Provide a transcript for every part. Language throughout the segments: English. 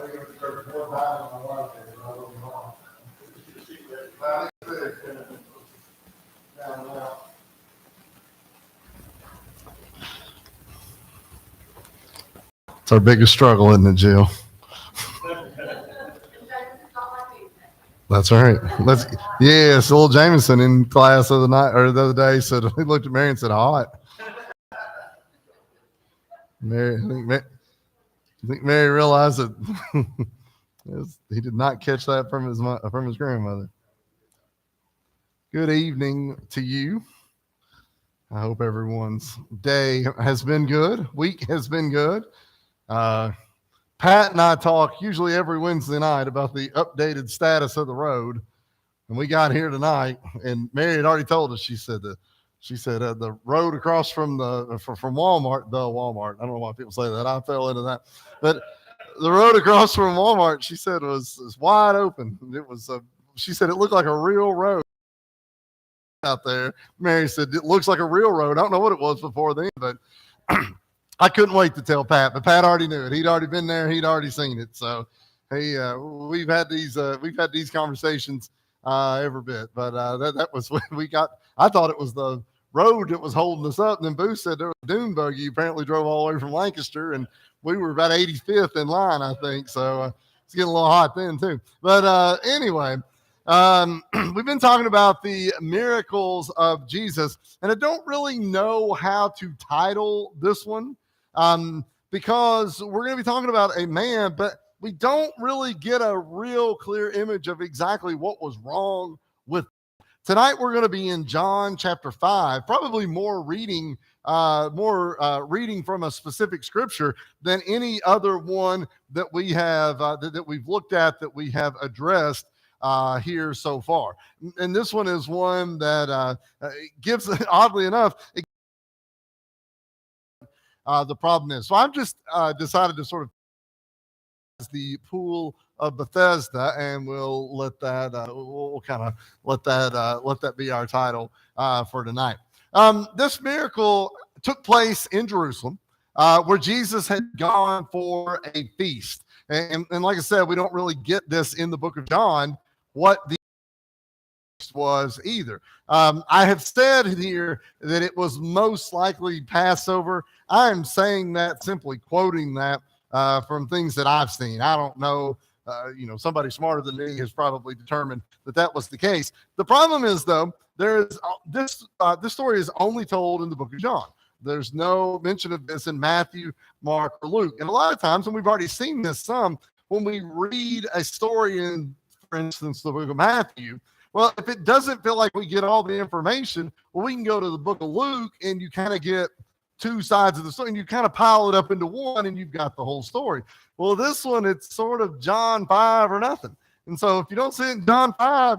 It's our biggest struggle, isn't it, Jill? That's right. Yes, old Jameson in class the other day said, he looked at Mary and said, hot. I think Mary realized that he did not catch that from his grandmother. Good evening to you. I hope everyone's day has been good. Week has been good. Pat and I talk usually every Wednesday night about the updated status of the road. And we got here tonight, and Mary had already told us. She said the road across from Walmart, I don't know why people say that. I fell into that, but the road across from Walmart, she said was wide open. She said it looked like a real road out there. Mary said it looks like a real road. I don't know what it was before then, but I couldn't wait to tell Pat. But Pat already knew it. He'd already been there. He'd already seen it. So we've had these conversations every bit. But that was what we got. I thought it was the road that was holding us up. And then Booth said there was a dune buggy apparently drove all the way from Lancaster, and we were about 85th in line, I think. So it's getting a little hot then too. But anyway, we've been talking about the miracles of Jesus, and I don't really know how to title this one because we're going to be talking about a man, but we don't really get a real clear image of exactly what was wrong with him. Tonight we're going to be in John chapter 5, probably more reading from a specific scripture than any other one that we have that we've looked at, that we have addressed here so far. And this one is one that gives, oddly enough, the problem is. So I've just decided to sort of the pool of Bethesda, and we'll let that we'll kind of let that be our title for tonight. This miracle took place in Jerusalem, where Jesus had gone for a feast, and like I said, we don't really get this in the book of John what the feast was either. I have said here that it was most likely Passover. I am saying that simply quoting that from things that I've seen. I don't know. Somebody smarter than me has probably determined that was the case. The problem is, though, there's this story is only told in the book of John. There's no mention of this in Matthew, Mark, or Luke. And a lot of times, and we've already seen this some, when we read a story in, for instance, the book of Matthew, well, if it doesn't feel like we get all the information, well, we can go to the book of Luke, and you kind of get two sides of the story, and you kind of pile it up into one, and you've got the whole story. Well, this one, it's sort of John 5 or nothing. And so if you don't see it in John 5,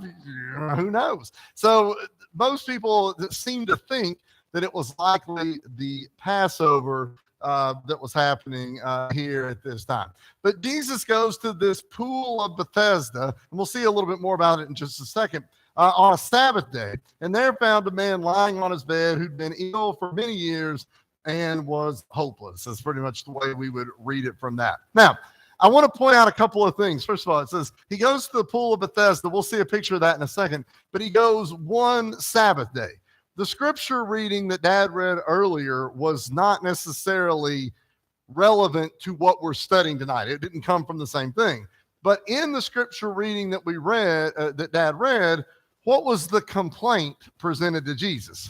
who knows? So most people seem to think that it was likely the Passover that was happening here at this time. But Jesus goes to this pool of Bethesda, and we'll see a little bit more about it in just a second, on a Sabbath day. And there found a man lying on his bed who'd been ill for many years and was hopeless. That's pretty much the way we would read it from that. Now, I want to point out a couple of things. First of all, it says he goes to the pool of Bethesda. We'll see a picture of that in a second. But he goes one Sabbath day. The scripture reading that Dad read earlier was not necessarily relevant to what we're studying tonight. It didn't come from the same thing. But in the scripture reading that we read, that Dad read, what was the complaint presented to Jesus?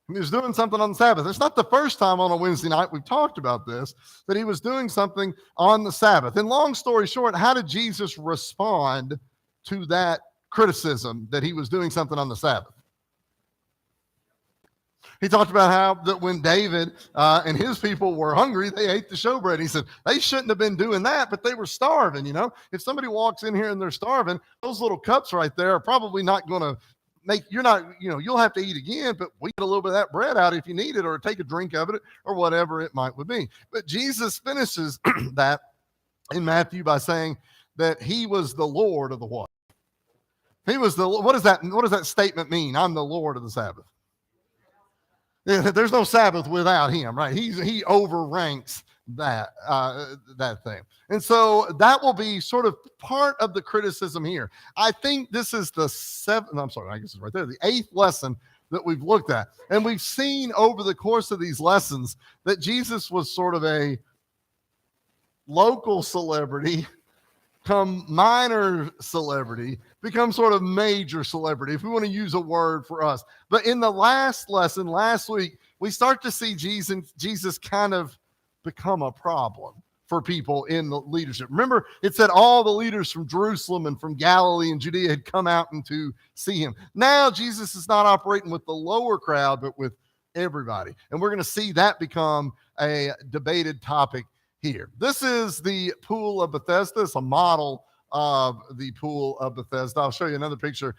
He was doing something on the Sabbath. It's not the first time on a Wednesday night we've talked about this, that he was doing something on the Sabbath. And long story short, how did Jesus respond to that criticism that he was doing something on the Sabbath? He talked about how that when David and his people were hungry, they ate the showbread. He said they shouldn't have been doing that, but they were starving. If somebody walks in here and they're starving, those little cups right there are probably not going to you'll have to eat again, but we get a little bit of that bread out if you need it, or take a drink of it, or whatever it might be. But Jesus finishes that in Matthew by saying that he was the Lord of the what? What does that statement mean? I'm the Lord of the Sabbath. Yeah, there's no Sabbath without him, right? He overranks that thing. And so that will be sort of part of the criticism here. I think this is the seventh, I'm sorry, I guess it's right there, the eighth lesson that we've looked at. And we've seen over the course of these lessons that Jesus was sort of a local celebrity, come minor celebrity, become sort of major celebrity, if we want to use a word for us. But in the last lesson, last week, we start to see Jesus kind of become a problem for people in the leadership. Remember, it said all the leaders from Jerusalem and from Galilee and Judea had come out and to see him. Now Jesus is not operating with the lower crowd, but with everybody. And we're going to see that become a debated topic here. This is the pool of Bethesda. It's a model of the pool of Bethesda. I'll show you another picture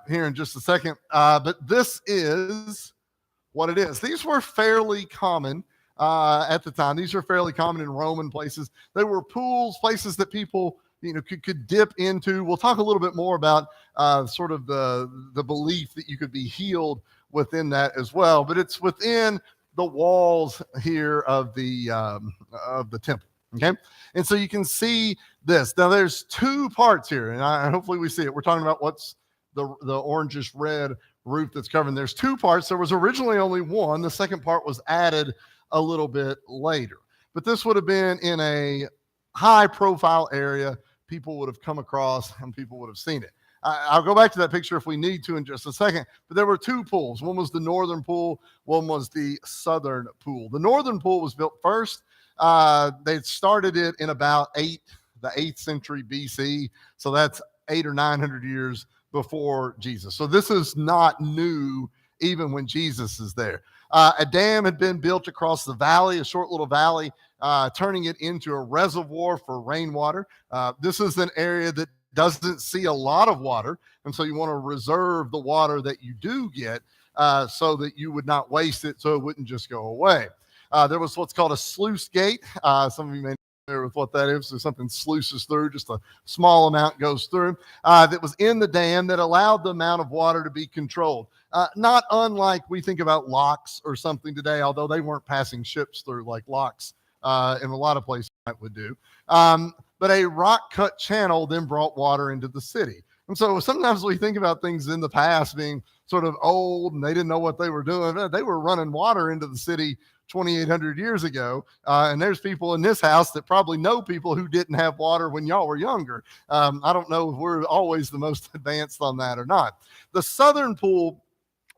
here in just a second. But this is what it is. These were fairly common at the time. These are fairly common in Roman places. They were pools, places that people could dip into. We'll talk a little bit more about sort of the belief that you could be healed within that as well. But it's within the walls here of the temple. Okay, and so you can see this. Now there's two parts here, and hopefully we see it. We're talking about what's the orangish red roof that's covering. There's two parts. There was originally only one. The second part was added a little bit later. But this would have been in a high profile area. People would have come across and people would have seen it. I'll go back to that picture if we need to in just a second. But there were two pools. One was the northern pool. One was the southern pool. The northern pool was built first. They started it in about the 8th century BC. So that's 800 or 900 years before Jesus. So this is not new even when Jesus is there. A dam had been built across the valley, a short little valley, turning it into a reservoir for rainwater. This is an area that doesn't see a lot of water, and so you want to reserve the water that you do get so that you would not waste it, so it wouldn't just go away. There was what's called a sluice gate. Some of you may know familiar with what that is. So something sluices through, just a small amount goes through. That was in the dam that allowed the amount of water to be controlled. Not unlike we think about locks or something today, although they weren't passing ships through like locks in a lot of places that would do. But a rock-cut channel then brought water into the city. And so sometimes we think about things in the past being sort of old and they didn't know what they were doing. They were running water into the city 2,800 years ago. And there's people in this house that probably know people who didn't have water when y'all were younger. I don't know if we're always the most advanced on that or not. The southern pool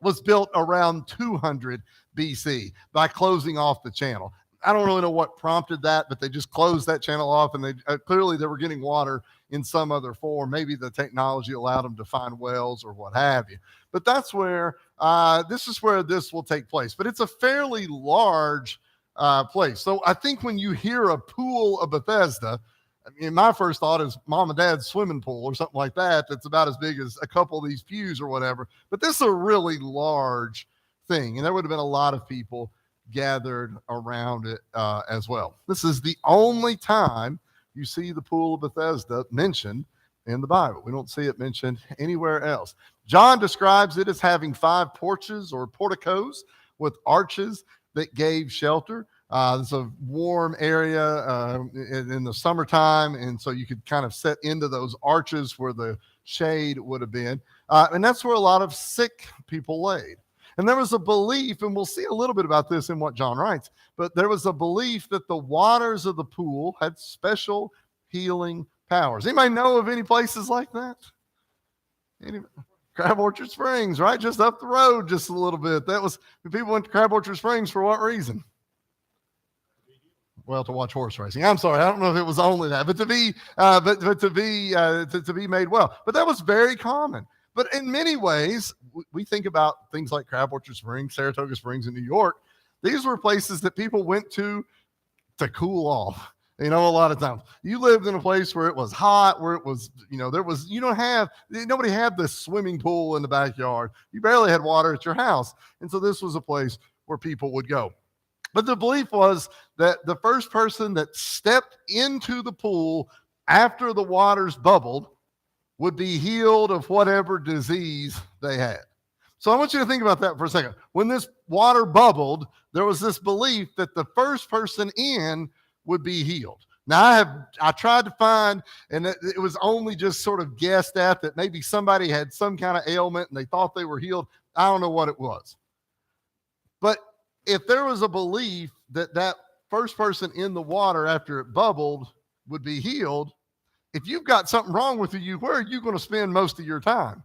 was built around 200 BC by closing off the channel. I don't really know what prompted that, but they just closed that channel off, and they clearly they were getting water in some other form. Maybe the technology allowed them to find wells or what have you. But that's where this is where this will take place. But it's a fairly large place. So I think when you hear a pool of Bethesda, I mean, my first thought is mom and dad's swimming pool or something like that. That's about as big as a couple of these pews or whatever. But this is a really large thing, and there would have been a lot of people gathered around it as well. This is the only time you see the pool of Bethesda mentioned in the Bible. We don't see it mentioned anywhere else. John describes it as having 5 porches or porticos with arches that gave shelter. It's a warm area in the summertime, and so you could kind of set into those arches where the shade would have been. And that's where a lot of sick people laid. And there was a belief, and we'll see a little bit about this in what John writes, but there was a belief that the waters of the pool had special healing powers. Anybody know of any places like that? Crab Orchard Springs, right? Just up the road just a little bit. That was, people went to Crab Orchard Springs for what reason? Well, to watch horse racing. I'm sorry, I don't know if it was only that, but to be made well. But that was very common. But in many ways, we think about things like Crab Orchard Springs, Saratoga Springs in New York. These were places that people went to cool off. A lot of times you lived in a place where it was hot, where it was, nobody had this swimming pool in the backyard. You barely had water at your house. And so this was a place where people would go. But the belief was that the first person that stepped into the pool after the waters bubbled would be healed of whatever disease they had. So I want you to think about that for a second. When this water bubbled, there was this belief that the first person in would be healed. Now I tried to find, and it was only just sort of guessed at that maybe somebody had some kind of ailment and they thought they were healed. I don't know what it was. But if there was a belief that that first person in the water after it bubbled would be healed, if you've got something wrong with you, where are you going to spend most of your time?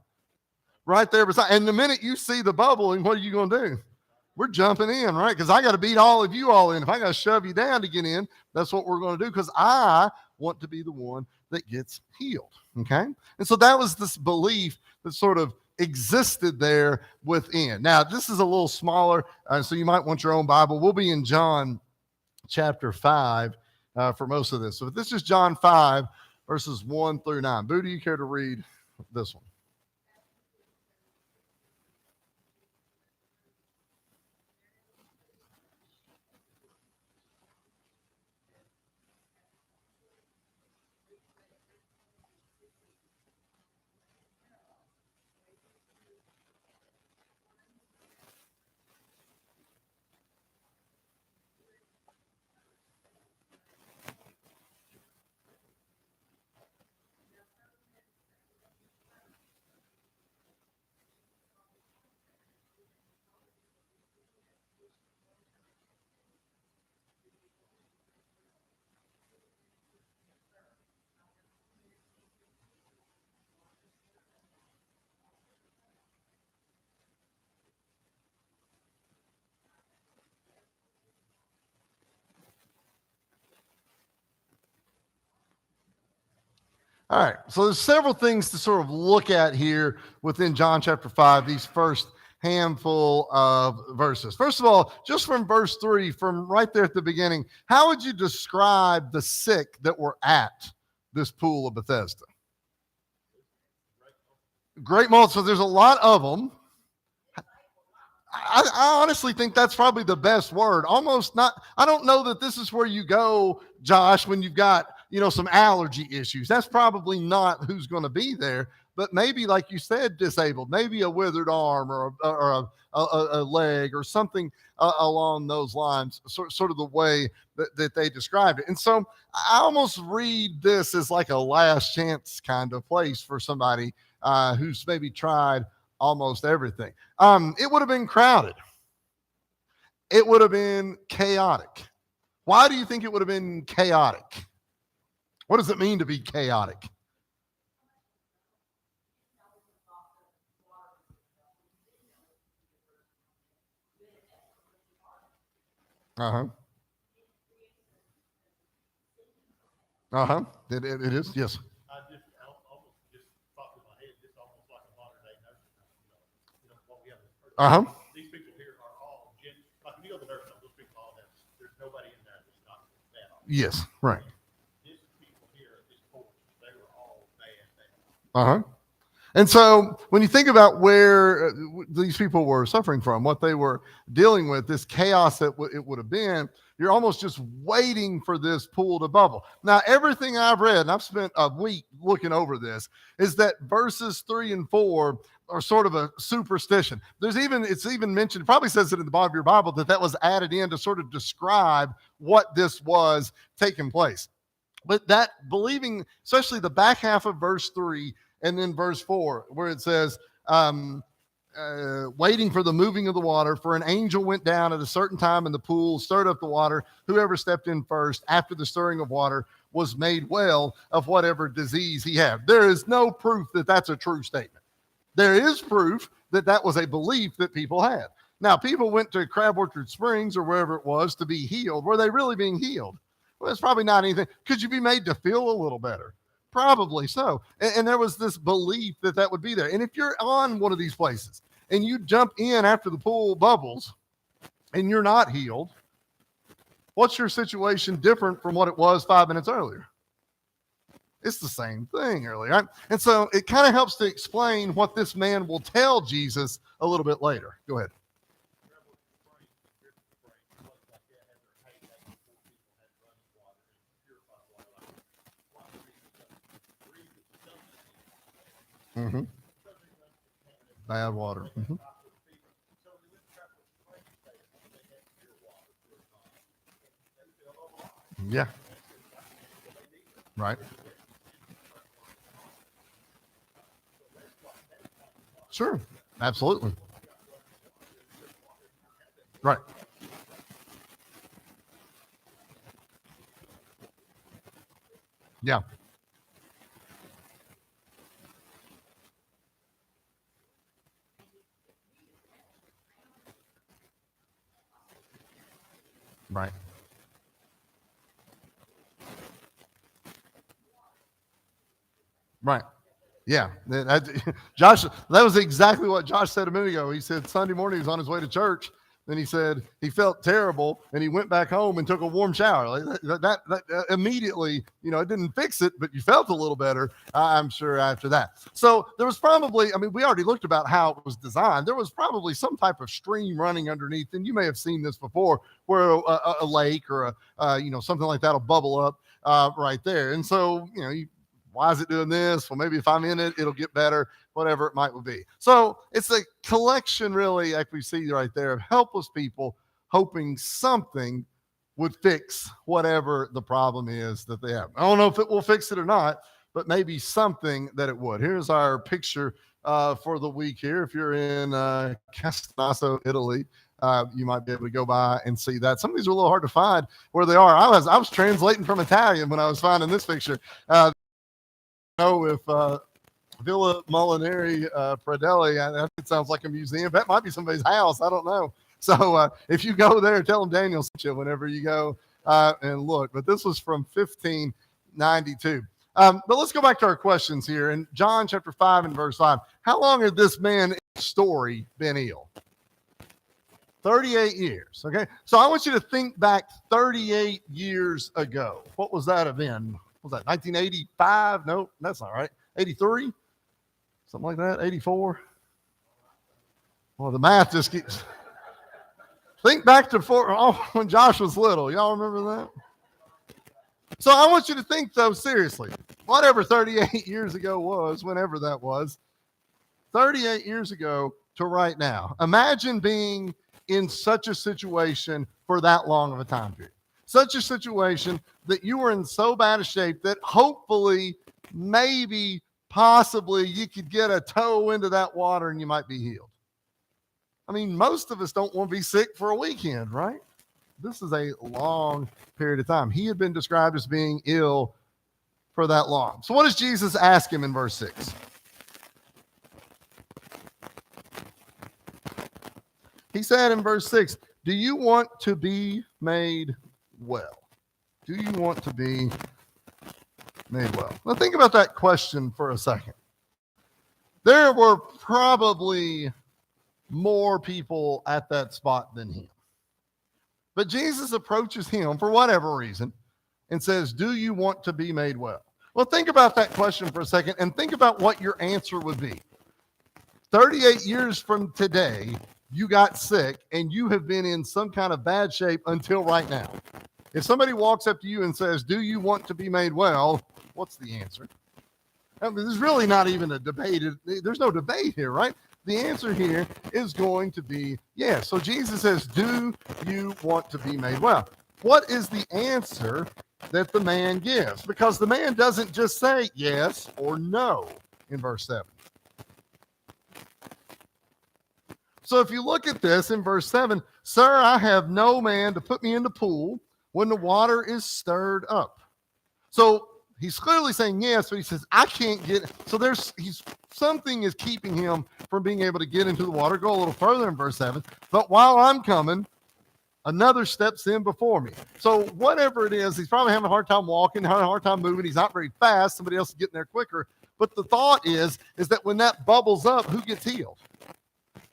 Right there beside. And the minute you see the bubbling, what are you going to do? We're jumping in, right? Because I got to beat all of you all in. If I got to shove you down to get in, that's what we're going to do, because I want to be the one that gets healed. Okay? And so that was this belief that sort of existed there within. Now, this is a little smaller, so you might want your own Bible. We'll be in John chapter 5 for most of this. So this is John 5, verses 1 through 9. Boo, do you care to read this one? All right, so there's several things to sort of look at here within John chapter 5, these first handful of verses. First of all, just from verse 3, from right there at the beginning, how would you describe the sick that were at this pool of Bethesda? Great multitude. So there's a lot of them. I honestly think that's probably the best word. Almost not, I don't know that this is where you go, Josh, when you've got, some allergy issues. That's probably not who's going to be there, but maybe, like you said, disabled, maybe a withered arm or a leg or something along those lines, sort of the way that they described it. And so I almost read this as like a last chance kind of place for somebody who's maybe tried almost everything. It would have been crowded. It would have been chaotic. Why do you think it would have been chaotic? What does it mean to be chaotic? Uh-huh. Uh-huh. It is, yes. I almost just popped in my head, just almost like a modern day nursing home. What we have. Uh-huh. These people here are all like when you go to the nursing home, those people all have. There's nobody in there that's not that. Yes, right. These people here at this point, they were all bad. Uh-huh. And so when you think about where these people were suffering from, what they were dealing with, this chaos that it would have been, you're almost just waiting for this pool to bubble. Now, everything I've read, and I've spent a week looking over this, is that verses 3 and 4 are sort of a superstition. It's even mentioned, probably says it in the bottom of your Bible, that was added in to sort of describe what this was taking place. But that believing, especially the back half of verse 3, and then verse 4, where it says, waiting for the moving of the water, for an angel went down at a certain time in the pool, stirred up the water. Whoever stepped in first after the stirring of water was made well of whatever disease he had. There is no proof that that's a true statement. There is proof that that was a belief that people had. Now, people went to Crab Orchard Springs or wherever it was to be healed. Were they really being healed? Well, it's probably not anything. Could you be made to feel a little better? Probably so. And there was this belief that would be there. And if you're on one of these places and you jump in after the pool bubbles and you're not healed, what's your situation different from what it was 5 minutes earlier? It's the same thing earlier. Right? And so it kind of helps to explain what this man will tell Jesus a little bit later. Go ahead. Mm-hmm. Bad water. Mm-hmm. Yeah. Right. Sure. Absolutely. Right. Yeah. Right. Right. Yeah. Josh, that was exactly what Josh said a minute ago. He said Sunday morning he was on his way to church. Then he said he felt terrible and he went back home and took a warm shower. Like that immediately, it didn't fix it, but you felt a little better, I'm sure, after that. So there was probably, we already looked about how it was designed. There was probably some type of stream running underneath, and you may have seen this before, where a lake or something like that will bubble up right there. And so, why is it doing this? Well, maybe if I'm in it, it'll get better, whatever it might be. So it's a collection, really, like we see right there, of helpless people hoping something would fix whatever the problem is that they have. I don't know if it will fix it or not, but maybe something that it would. Here's our picture for the week here. If you're in Castellaso, Italy, you might be able to go by and see that. Some of these are a little hard to find where they are. I was translating from Italian when I was finding this picture. Know if Villa Molinari Pradelli, I think it sounds like a museum. That might be somebody's house. I don't know. So if you go there, tell them Daniel sent you whenever you go and look. But this was from 1592. But let's go back to our questions here. In John chapter 5 and verse 5, how long had this man's story been ill? 38 years. Okay. So I want you to think back 38 years ago. What was that event? Was that 1985? No, that's not right. 83? Something like that? 84? Well, the math just keeps. Think back to when Josh was little. Y'all remember that? So I want you to think, though, seriously. Whatever 38 years ago was, whenever that was, 38 years ago to right now. Imagine being in such a situation for that long of a time period. Such a situation that you were in so bad a shape that hopefully, maybe, possibly you could get a toe into that water and you might be healed. Most of us don't want to be sick for a weekend, right? This is a long period of time. He had been described as being ill for that long. So what does Jesus ask him in verse 6? He said in verse 6, do you want to be made well? Do you want to be made well? Now think about that question for a second. There were probably more people at that spot than him. But Jesus approaches him for whatever reason and says, do you want to be made well? Well, think about that question for a second and think about what your answer would be. 38 years from today, you got sick and you have been in some kind of bad shape until right now. If somebody walks up to you and says, do you want to be made well? What's the answer? There's really not even a debate. There's no debate here, right? The answer here is going to be yes. So Jesus says, do you want to be made well? What is the answer that the man gives? Because the man doesn't just say yes or no in verse 7. So if you look at this in verse 7, sir, I have no man to put me in the pool when the water is stirred up. So he's clearly saying yes, but he says, I can't get. So something is keeping him from being able to get into the water. Go a little further in verse 7. But while I'm coming, another steps in before me. So whatever it is, he's probably having a hard time walking, having a hard time moving. He's not very fast. Somebody else is getting there quicker. But the thought is that when that bubbles up, who gets healed?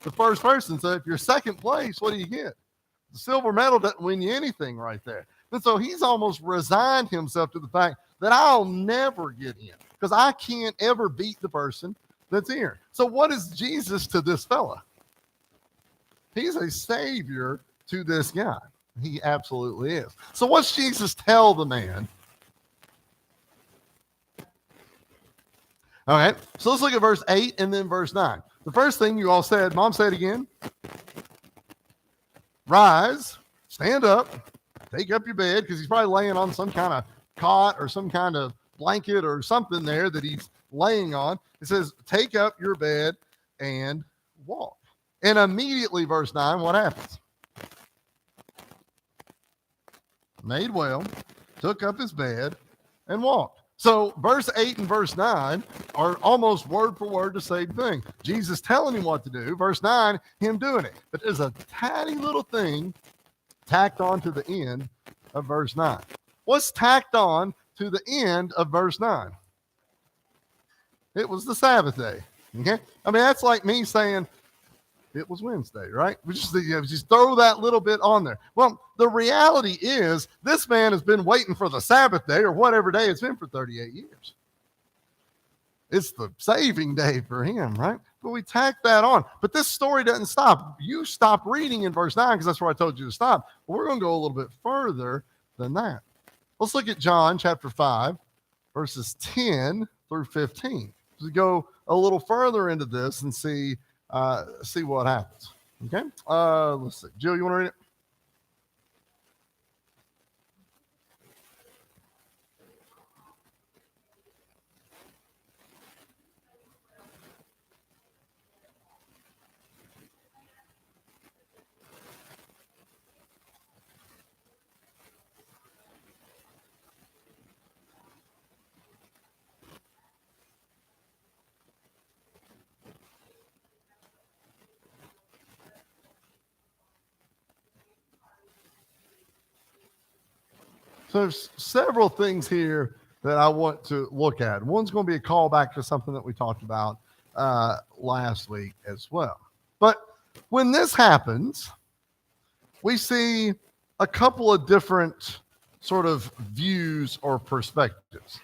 The first person. So if you're second place, what do you get? The silver medal doesn't win you anything right there. And so he's almost resigned himself to the fact that I'll never get in because I can't ever beat the person that's here. So what is Jesus to this fella? He's a savior to this guy. He absolutely is. So what's Jesus tell the man? All right, so let's look at verse 8 and then verse 9. The first thing you all said, Mom, say it again. Rise, stand up, take up your bed, because he's probably laying on some kind of cot or some kind of blanket or something there that he's laying on. It says, take up your bed and walk. And immediately, verse 9, what happens? Made well, took up his bed, and walked. So verse 8 and verse 9 are almost word for word the same thing. Jesus telling him what to do. Verse 9, him doing it. But there's a tiny little thing tacked on to the end of verse 9. What's tacked on to the end of verse 9? It was the Sabbath day. Okay? I mean, that's like me saying, it was Wednesday, right? We just throw that little bit on there. Well, the reality is this man has been waiting for the Sabbath day or whatever day it's been for 38 years. It's the saving day for him, right? But we tack that on. But this story doesn't stop. You stop reading in verse 9 because that's where I told you to stop. But we're going to go a little bit further than that. Let's look at John chapter 5, verses 10 through 15. So we go a little further into this and see what happens. Okay. Let's see. Jill, you want to read it? So there's several things here that I want to look at. One's going to be a callback to something that we talked about last week as well. But when this happens, we see a couple of different sort of views or perspectives.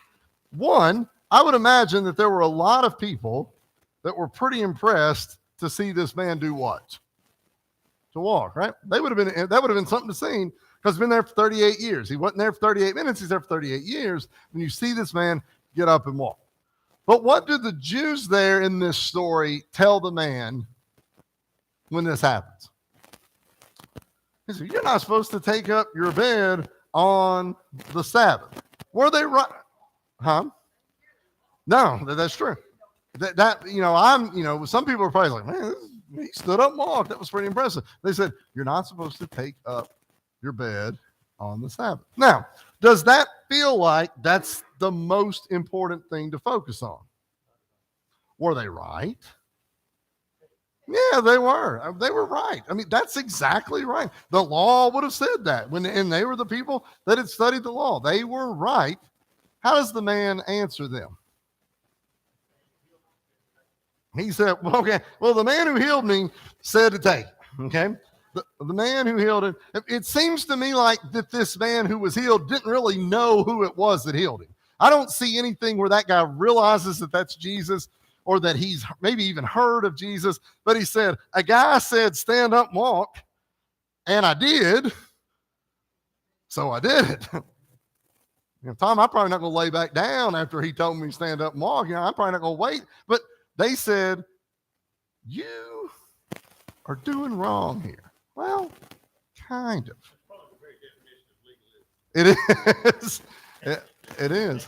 One, I would imagine that there were a lot of people that were pretty impressed to see this man do what? To walk, right? That would have been something to see. Because he's been there for 38 years. He wasn't there for 38 minutes. He's there for 38 years. When you see this man get up and walk. But what do the Jews there in this story tell the man when this happens? He said, you're not supposed to take up your bed on the Sabbath. Were they right? Huh? No, that's true. Some people are probably like, man, he stood up and walked. That was pretty impressive. They said, you're not supposed to take up your bed on the Sabbath. Now, does that feel like that's the most important thing to focus on? Were they right? Yeah, they were. They were right. I mean, that's exactly right. The law would have said that and they were the people that had studied the law. They were right. How does the man answer them? He said, well, the man who healed me said to take it. Okay. The man who healed him, it seems to me like that this man who was healed didn't really know who it was that healed him. I don't see anything where that guy realizes that that's Jesus or that he's maybe even heard of Jesus. But he said, a guy said, stand up and walk. And I did. So I did it. Tom, I'm probably not going to lay back down after he told me to stand up and walk. I'm probably not going to wait. But they said, you are doing wrong here. Well, kind of. It is. It is.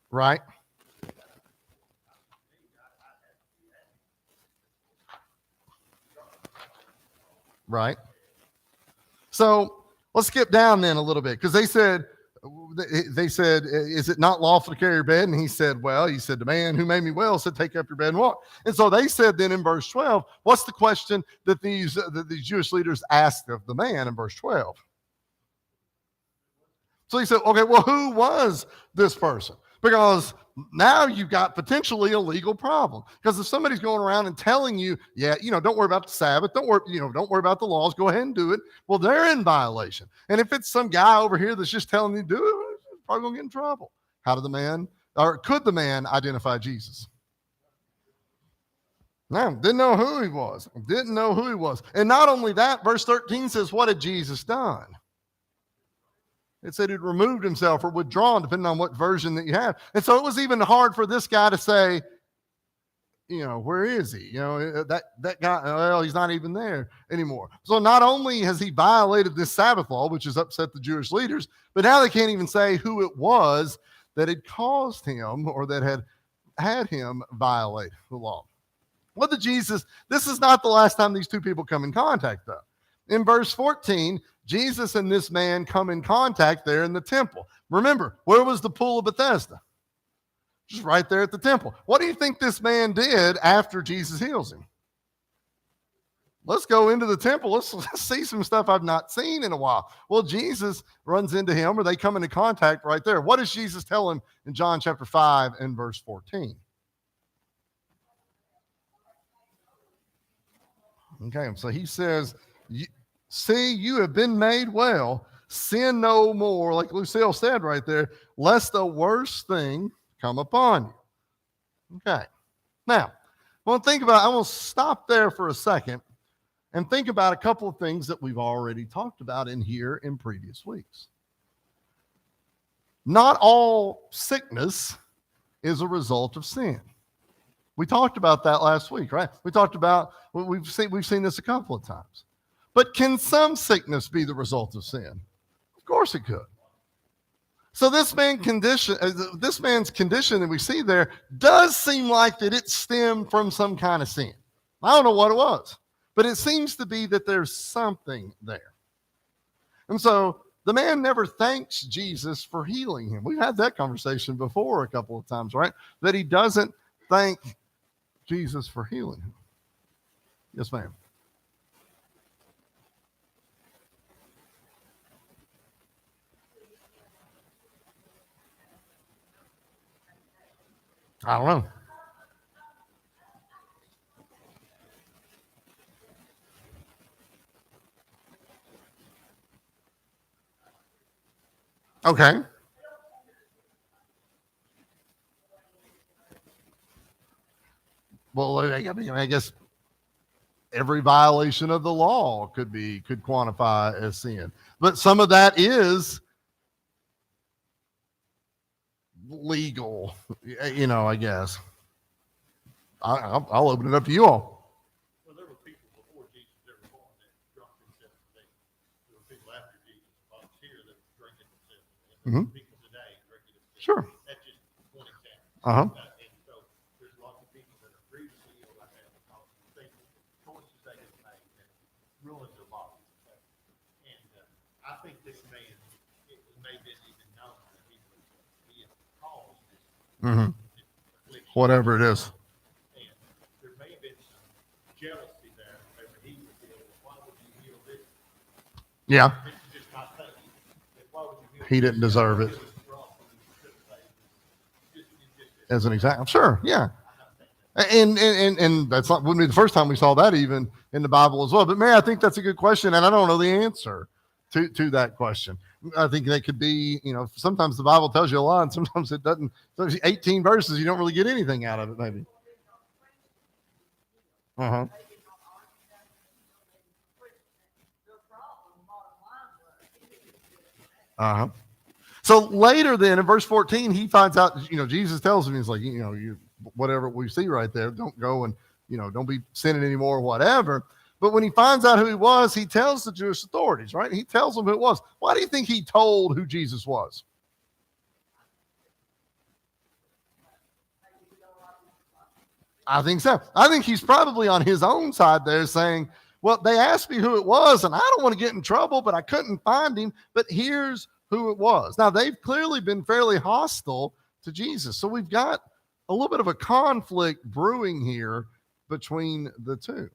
Right. Right. So let's skip down then a little bit because they said, is it not lawful to carry your bed? And he said, the man who made me well said, take up your bed and walk. And so they said then in verse 12, what's the question that these Jewish leaders asked of the man in verse 12? So he said, okay, well, who was this person? Because now you've got potentially a legal problem. Because if somebody's going around and telling you, don't worry about the Sabbath, don't worry about the laws, go ahead and do it. Well, they're in violation. And if it's some guy over here that's just telling you to do it, it's probably going to get in trouble. Could the man identify Jesus? No, didn't know who he was. And not only that, verse 13 says, what had Jesus done? It said he'd removed himself or withdrawn, depending on what version that you have. And so it was even hard for this guy to say, where is he? That guy, well, he's not even there anymore. So not only has he violated this Sabbath law, which has upset the Jewish leaders, but now they can't even say who it was that had caused him or that had him violate the law. What did Jesus, this is not the last time these two people come in contact, though. In verse 14, Jesus and this man come in contact there in the temple. Remember, where was the pool of Bethesda? Just right there at the temple. What do you think this man did after Jesus heals him? Let's go into the temple. Let's see some stuff I've not seen in a while. Well, Jesus runs into him, or they come into contact right there. What does Jesus tell him in John chapter 5 and verse 14? Okay, so he says, see, you have been made well. Sin no more, like Lucille said right there, lest the worst thing come upon you. Okay. Now, I want to stop there for a second and think about a couple of things that we've already talked about in here in previous weeks. Not all sickness is a result of sin. We talked about that last week, right? We talked about, we've seen this a couple of times. But can some sickness be the result of sin? Of course it could. So this man's condition that we see there does seem like that it stemmed from some kind of sin. I don't know what it was, but it seems to be that there's something there. And so the man never thanks Jesus for healing him. We've had that conversation before a couple of times, right? That he doesn't thank Jesus for healing him. Yes, ma'am. I don't know. Okay. Well, I guess every violation of the law could quantify as sin. But some of that is legal, I guess. I'll open it up to you all. Well, there were people before Jesus ever born that drunk themselves to death. There were people after Jesus here that were drinking themselves to death. Mm-hmm. People today drinking themselves. Sure. That's just one example. Uh-huh. And so there's lots of people that are grievously ill like that because of things, choices they have made that ruined their body. And I think this man, it may have been even known that he had caused this. Mm-hmm. Whatever it is. And there may have been some jealousy there over he was healed. Why would you heal this? Yeah. This is just my thing. Why would you heal He didn't deserve it. As an example. Sure, yeah. And that's not wouldn't be the first time we saw that even in the Bible as well. But Mary, I think that's a good question, and I don't know the answer to that question. I think that could be, sometimes the Bible tells you a lot, and sometimes it doesn't. So 18 verses, you don't really get anything out of it, maybe. Uh-huh. Uh-huh. So later then in verse 14, he finds out, Jesus tells him, he's like, you whatever we see right there, don't go and, don't be sinning anymore, whatever. But when he finds out who he was, he tells the Jewish authorities, right? He tells them who it was. Why do you think he told who Jesus was? I think so. I think he's probably on his own side there saying, well, they asked me who it was, and I don't want to get in trouble, but I couldn't find him. But here's who it was. Now, they've clearly been fairly hostile to Jesus. So we've got a little bit of a conflict brewing here between the two.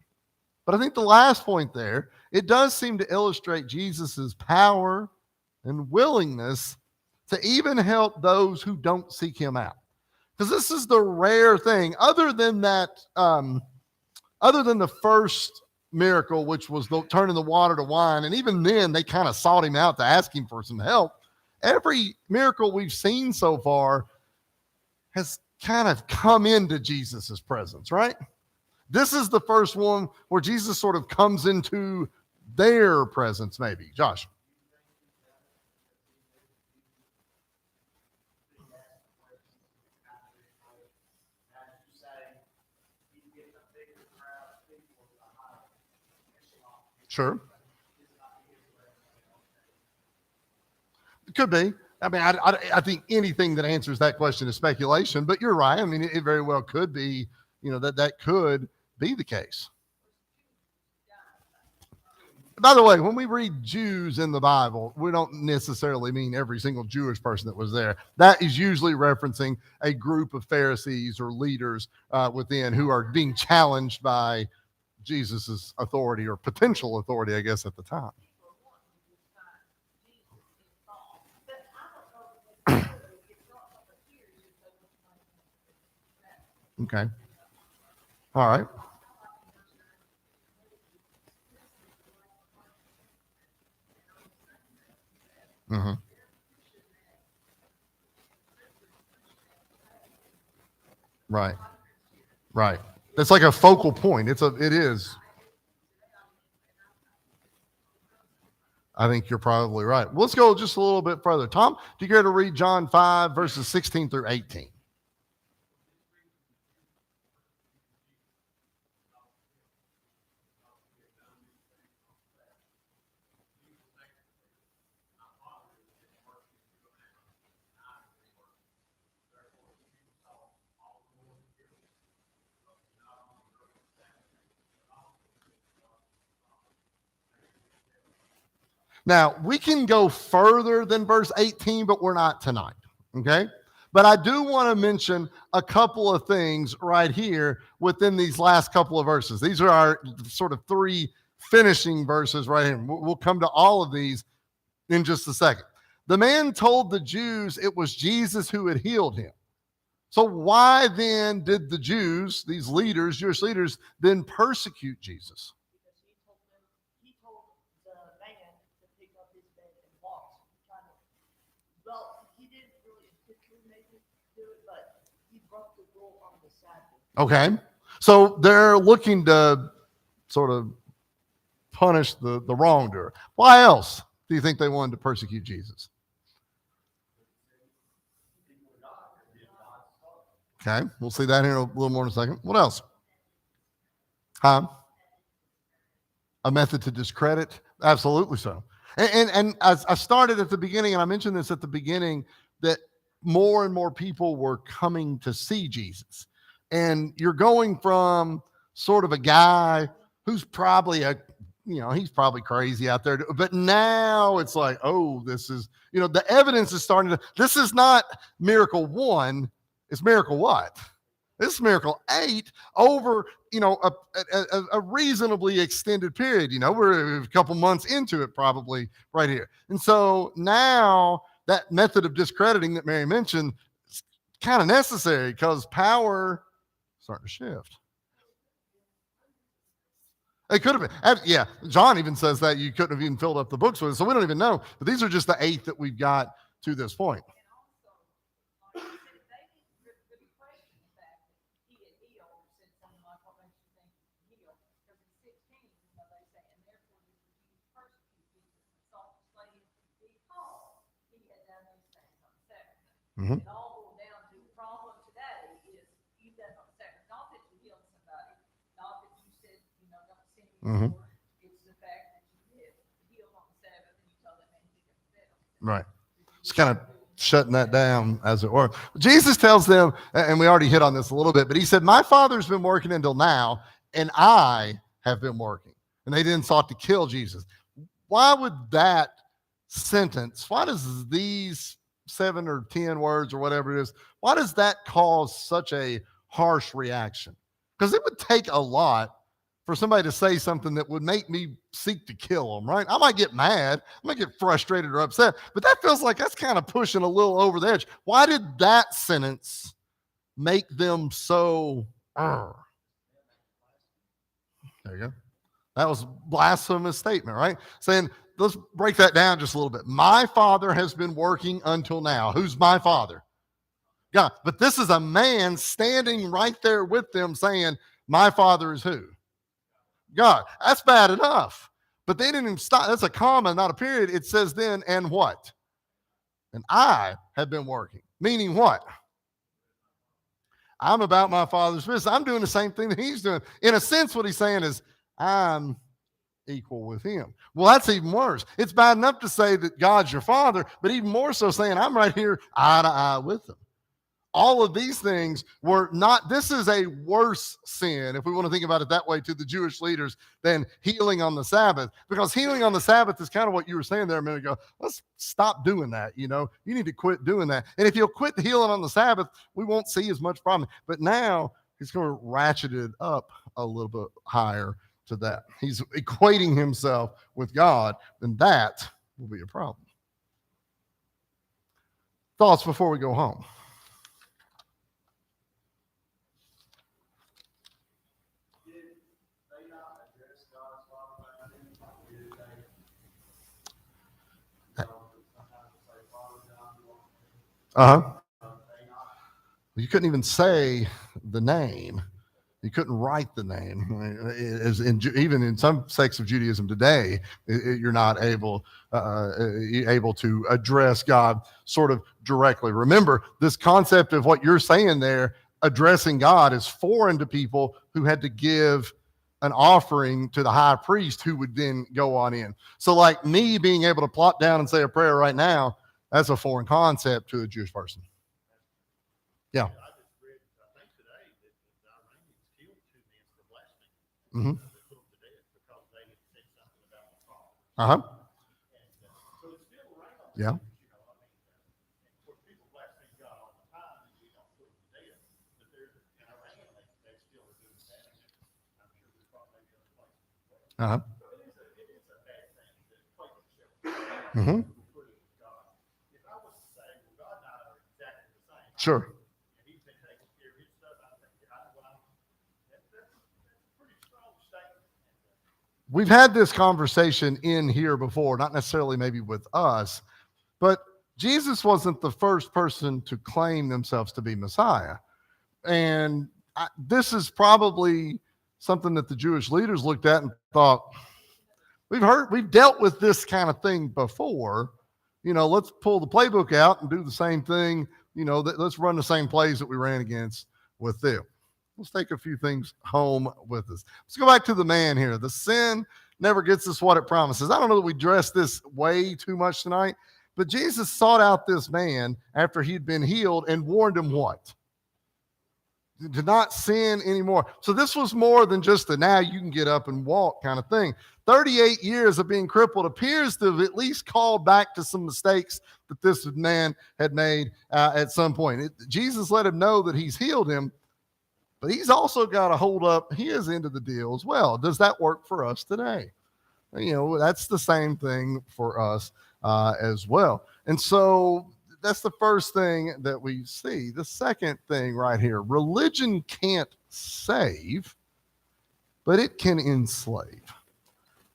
But I think the last point there, it does seem to illustrate Jesus's power and willingness to even help those who don't seek him out. Because this is the rare thing, other than the first miracle, which was turning the water to wine. And even then, they kind of sought him out to ask him for some help. Every miracle we've seen so far has kind of come into Jesus's presence, right? This is the first one where Jesus sort of comes into their presence, maybe. Josh. Sure. It could be. I mean, I think anything that answers that question is speculation, but you're right. I mean, it very well could be, that could be the case. By the way, when we read Jews in the Bible, we don't necessarily mean every single Jewish person that was there. That is usually referencing a group of Pharisees or leaders within who are being challenged by Jesus's authority or potential authority, I guess, at the time. Okay. All right. Mm-hmm. Right. Right. That's like a focal point. It is. I think you're probably right. Let's go just a little bit further. Tom, do you care to read John 5, verses 16 through 18? Now, we can go further than verse 18, but we're not tonight. Okay? But I do want to mention a couple of things right here within these last couple of verses. These are our sort of three finishing verses right here. We'll come to all of these in just a second. The man told the Jews it was Jesus who had healed him. So why then did the Jews, these leaders, Jewish leaders, then persecute Jesus? He told the man to pick up his bed and walk. Well, he didn't really intentionally make it do it, but he broke the rule on the Sabbath. Okay. So they're looking to sort of punish the wrongdoer. Why else do you think they wanted to persecute Jesus? Okay. We'll see that here in a little more in a second. What else? Huh? A method to discredit? Absolutely so. And as I started at the beginning, and I mentioned this at the beginning, that more and more people were coming to see Jesus. And you're going from sort of a guy who's probably he's probably crazy out there. But now it's like, oh, this is, the evidence is starting to, this is not miracle 1, it's miracle what? This is miracle 8 over, a reasonably extended period. We're a couple months into it probably right here. And so now that method of discrediting that Mary mentioned is kind of necessary because power is starting to shift. It could have been. Yeah, John even says that you couldn't have even filled up the books with it. So we don't even know. But these are just the 8 that we've got to this point. Mm-hmm. It all boils down to the problem today is you done on Sabbath. Not that you healed somebody, not that you said, don't sin anymore. Mm-hmm. It's the fact that you healed on the Sabbath and you told that man to get better. Right. It's kind of shutting that down, as it were. Jesus tells them, and we already hit on this a little bit, but he said, my Father's been working until now, and I have been working. And they then sought to kill Jesus. Why would that sentence, why does these 7 or 10 words or whatever it is, why does that cause such a harsh reaction? Because it would take a lot for somebody to say something that would make me seek to kill them, right? I might get mad, I might get frustrated or upset, but that feels like that's kind of pushing a little over the edge. Why did that sentence make them so There you go. That was a blasphemous statement, right? Saying, let's break that down just a little bit. My Father has been working until now. Who's my Father? God. But this is a man standing right there with them saying, my Father is who? God. That's bad enough. But they didn't even stop. That's a comma, not a period. It says then, and what? And I have been working. Meaning what? I'm about my Father's business. I'm doing the same thing that he's doing. In a sense, what he's saying is, I'm equal with him. Well, that's even worse. It's bad enough to say that God's your father, but even more so saying I'm right here eye to eye with him. All of these things were not, this is a worse sin, if we want to think about it that way, to the Jewish leaders than healing on the Sabbath. Because healing on the Sabbath is kind of what you were saying there a minute ago. Let's stop doing that, you know. You need to quit doing that. And if you'll quit healing on the Sabbath, we won't see as much problem. But now he's going to ratchet it up a little bit higher to that. He's equating himself with God, and that will be a problem. Thoughts before we go home? You couldn't even say the name. You couldn't write the name. Even in some sects of Judaism today, you're not able to address God sort of directly. Remember, this concept of what you're saying there, addressing God, is foreign to people who had to give an offering to the high priest who would then go on in. So like me being able to plop down and say a prayer right now, that's a foreign concept to a Jewish person. Yeah. I just read, I think today, that the Iranians killed 2 men for blasphemy. Mm-hmm. They put them to death because they had said something about the Father. Uh-huh. And so it's still around. Yeah. You know, I mean, and of course, people blaspheme God all the time, and we don't put them to death. But there's in Iran, they still are doing that. And I'm sure there's probably other places as well. Uh-huh. So it is a bad thing to equate yourself. Mm-hmm. Put it with God. If I was to say, well, God and I are exactly the same. Sure. And he's been taking care of his stuff, I think, that's a pretty strong statement. We've had this conversation in here before, not necessarily maybe with us, but Jesus wasn't the first person to claim themselves to be Messiah. And this is probably something that the Jewish leaders looked at and thought, we've dealt with this kind of thing before. You know, let's pull the playbook out and do the same thing. You know, let's run the same plays that we ran against with them. Let's take a few things home with us. Let's go back to the man here. The sin never gets us what it promises. I don't know that we dressed this way too much tonight, but Jesus sought out this man after he'd been healed and warned him what? To not sin anymore. So this was more than just a now you can get up and walk kind of thing. 38 years of being crippled appears to have at least called back to some mistakes that this man had made at some point. Jesus let him know that he's healed him, but he's also got to hold up his end of the deal as well. Does that work for us today? You know, that's the same thing for us as well. And so that's the first thing that we see. The second thing right here, religion can't save, but it can enslave.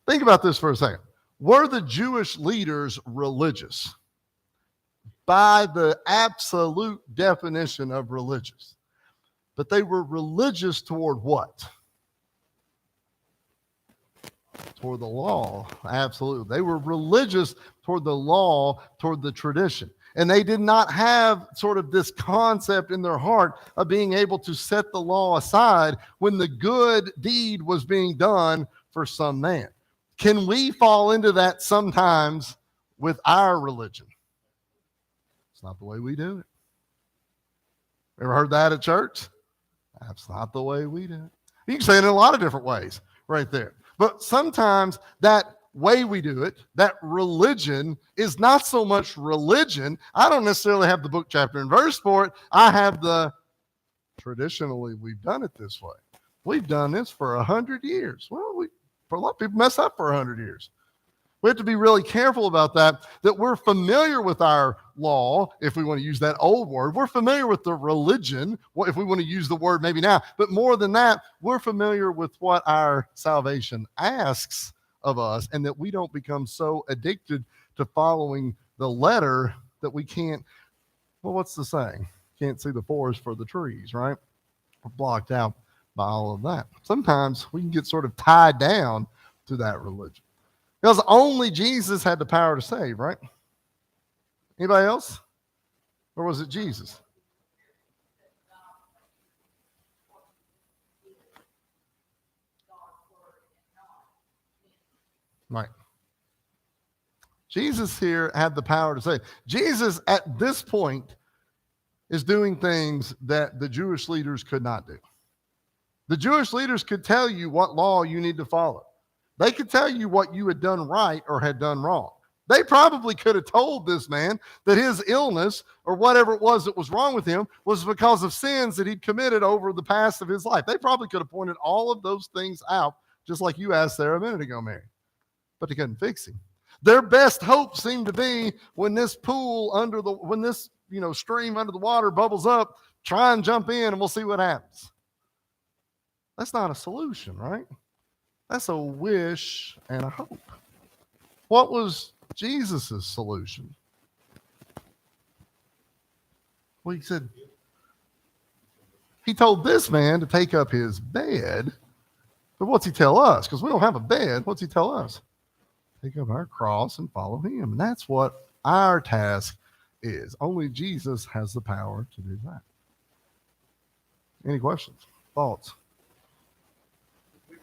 Think about this for a second. Were the Jewish leaders religious? By the absolute definition of religious. But they were religious toward what? Toward the law. Absolutely. They were religious toward the law, toward the tradition. And they did not have sort of this concept in their heart of being able to set the law aside when the good deed was being done for some man. Can we fall into that sometimes with our religion? It's not the way we do it. Ever heard that at church? That's not the way we do it. You can say it in a lot of different ways right there. But sometimes that way we do it, that religion, is not so much religion. I don't necessarily have the book, chapter, and verse for it. I have the traditionally we've done it this way. We've done this for 100 years. Well, for a lot of people mess up for 100 years. We have to be really careful about that we're familiar with our law, if we want to use that old word. We're familiar with the religion, if we want to use the word maybe now. But more than that, we're familiar with what our salvation asks of us, and that we don't become so addicted to following the letter that we can't, well, what's the saying? Can't see the forest for the trees, right? We're blocked out by all of that. Sometimes we can get sort of tied down to that religion. Because only Jesus had the power to save, right? Anybody else? Or was it Jesus? Right. Jesus here had the power to save. Jesus at this point is doing things that the Jewish leaders could not do. The Jewish leaders could tell you what law you need to follow. They could tell you what you had done right or had done wrong. They probably could have told this man that his illness or whatever it was that was wrong with him was because of sins that he'd committed over the past of his life. They probably could have pointed all of those things out, just like you asked there a minute ago, Mary. But they couldn't fix him. Their best hope seemed to be when this stream under the water bubbles up, try and jump in and we'll see what happens. That's not a solution, right? That's a wish and a hope. What was Jesus' solution? Well, he told this man to take up his bed. But what's he tell us? Because we don't have a bed. What's he tell us? Take up our cross and follow him. And that's what our task is. Only Jesus has the power to do that. Any questions? Thoughts? The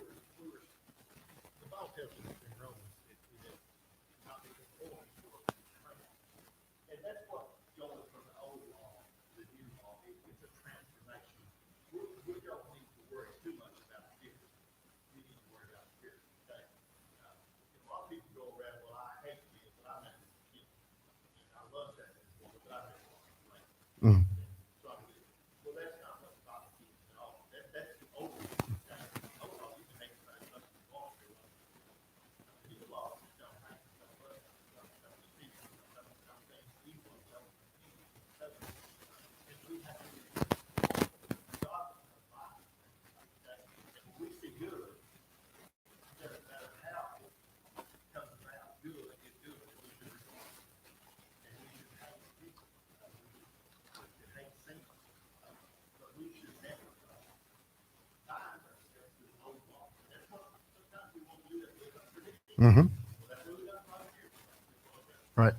Bible tells us in Romans that not be conformed to what we train. And that's what going from the old law to the new law. It's a transformation. We don't need to worry too much about fear. We need to worry about fear. Okay? A lot of people go around, well, I hate this, but I never, I love that, but I never want to complain. Mm. Well, that's not what the Bible teaches at all. That's the old law. Old law, you can hate somebody as much as you want to. New law, you don't hate somebody, don't speak, don't think evil, don't. And we have to be God is alive. And when we see good, it doesn't matter how it comes about, good is good, we should rejoice. And we should hate people. We should hate sin. But we should never bind ourselves to the old law. That's what sometimes we want to do that with our tradition. Mm-hmm. Well, that really doesn't bother you. Right.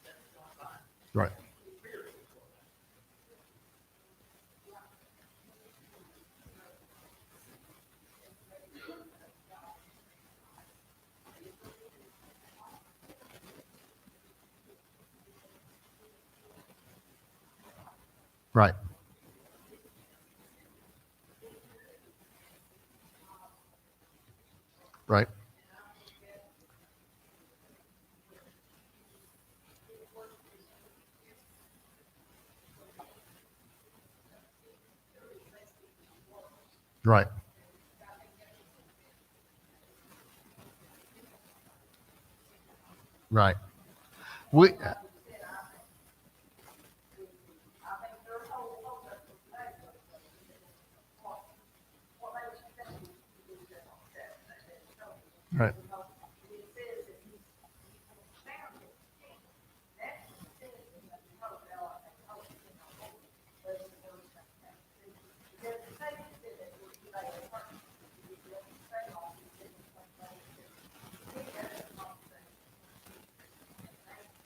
That's not fine. Right. Spirit is what matters. Right. Right. Right. Right. We, right.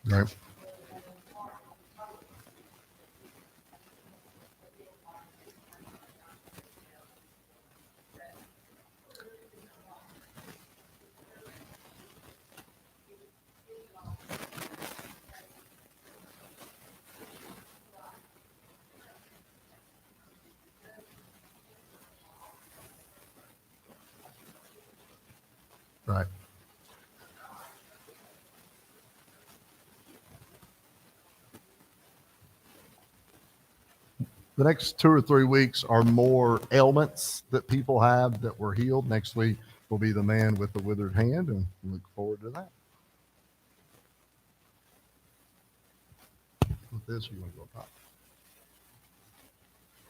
Right. Right. The next 2 or 3 weeks are more ailments that people have that were healed. Next week will be the man with the withered hand, and we look forward to that. With this, you want to go top?